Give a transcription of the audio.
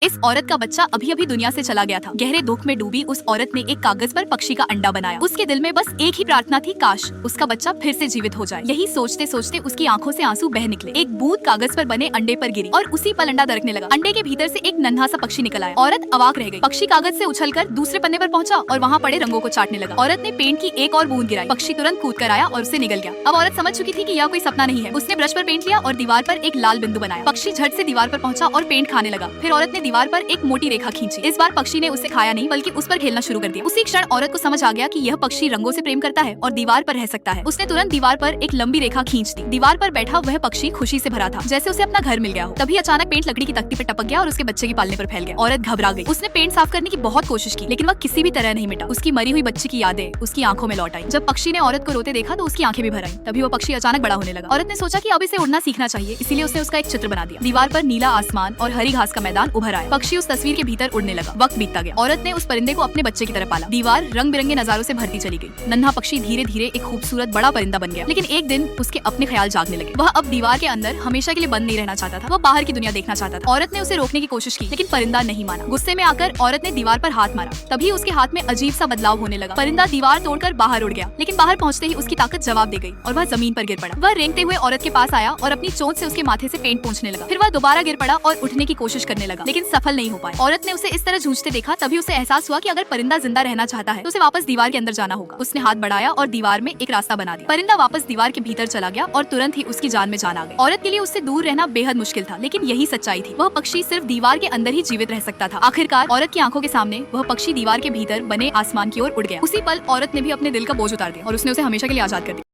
इस औरत का बच्चा अभी अभी दुनिया से चला गया था। गहरे दुख में डूबी उस औरत ने एक कागज पर पक्षी का अंडा बनाया। उसके दिल में बस एक ही प्रार्थना थी, काश उसका बच्चा फिर से जीवित हो जाए। यही सोचते सोचते उसकी आंखों से आंसू बह निकले। एक बूंद कागज पर बने अंडे पर गिरी और उसी पल अंडा दरकने लगा। अंडे के भीतर से एक नन्हा सा पक्षी निकल आया। औरत अवाक रह गई। पक्षी कागज से उछलकर दूसरे पन्ने पर पहुंचा और वहाँ पड़े रंगों को चाटने लगा। औरत ने पेंट की एक और बूंद गिराई। पक्षी तुरंत कूद कर आया और उसे निगल गया। अब औरत समझ चुकी थी कि यह कोई सपना नहीं है। उसने ब्रश पर पेंट लिया और दीवार पर एक लाल बिंदु बनाया। पक्षी झट से दीवार पर पहुंचा और पेंट खाने लगा। फिर औरत ने दीवार पर एक मोटी रेखा खींची। इस बार पक्षी ने उसे खाया नहीं बल्कि उस पर खेलना शुरू कर दिया। उसी क्षण औरत को समझ आ गया कि यह पक्षी रंगों से प्रेम करता है और दीवार पर रह सकता है। उसने तुरंत दीवार पर एक लंबी रेखा खींच दी। दीवार पर बैठा वह पक्षी खुशी से भरा था, जैसे उसे अपना घर मिल गया हो। तभी अचानक पेंट लकड़ी की तख्ती पर टपक गया और उसके बच्चे की पालने पर फैल गया। औरत घबरा गई। उसने पेंट साफ करने की बहुत कोशिश की, लेकिन वह किसी भी तरह नहीं मिटा। उसकी मरी हुई बच्ची की यादें उसकी आंखों में लौट आई। जब पक्षी ने औरत को रोते देखा तो उसकी आंखें भी भर आई। तभी वो पक्षी अचानक बड़ा होने लगा। औरत ने सोचा कि अब इसे उड़ना सीखना चाहिए, इसीलिए उसने उसका एक चित्र बना दिया। दीवार पर नीला आसमान और हरी घास का मैदान उभर आया। पक्षी उस तस्वीर के भीतर उड़ने लगा। वक्त बीतता गया। औरत ने उस परिंदे को अपने बच्चे की तरह पाला। दीवार रंग बिरंगे नजारों से भरती चली गई। नन्हा पक्षी धीरे धीरे एक खूबसूरत बड़ा परिंदा बन गया। लेकिन एक दिन उसके अपने ख्याल जागने लगे। वह अब दीवार के अंदर हमेशा के लिए बंद नहीं रहना चाहता था। वह बाहर की दुनिया देखना चाहता था। औरत ने उसे रोकने की कोशिश की, लेकिन परिंदा नहीं माना। गुस्से में आकर औरत ने दीवार पर हाथ मारा। तभी उसके हाथ में अजीब सा बदलाव होने लगा। परिंदा दीवार तोड़कर बाहर उड़ गया, लेकिन बाहर पहुंचते ही उसकी ताकत जवाब दे गई और वह जमीन पर गिर पड़ा। वह रेंगते हुए औरत के पास आया और अपनी चोंच से उसके माथे से पेंट पोंछने लगा। फिर वह दोबारा गिर पड़ा और उठने की कोशिश करने लगा, लेकिन सफल नहीं हो पाया। औरत ने उसे इस तरह जूझते देखा। तभी उसे एहसास हुआ कि अगर परिंदा जिंदा रहना चाहता है तो उसे वापस दीवार के अंदर जाना होगा। उसने हाथ बढ़ाया और दीवार में एक रास्ता बना दिया। परिंदा वापस दीवार के भीतर चला गया और तुरंत ही उसकी जान में जान आ गई। औरत के लिए उससे दूर रहना बेहद मुश्किल था, लेकिन यही सच्चाई थी। वह पक्षी सिर्फ दीवार के अंदर ही जीवित रह सकता था। आखिरकार औरत की आंखों के सामने वह पक्षी दीवार के भीतर बने आसमान की ओर उड़ गया। उसी पल औरत ने भी अपने दिल का बोझ उतार दिया और उसने उसे हमेशा के लिए आजाद कर दिया।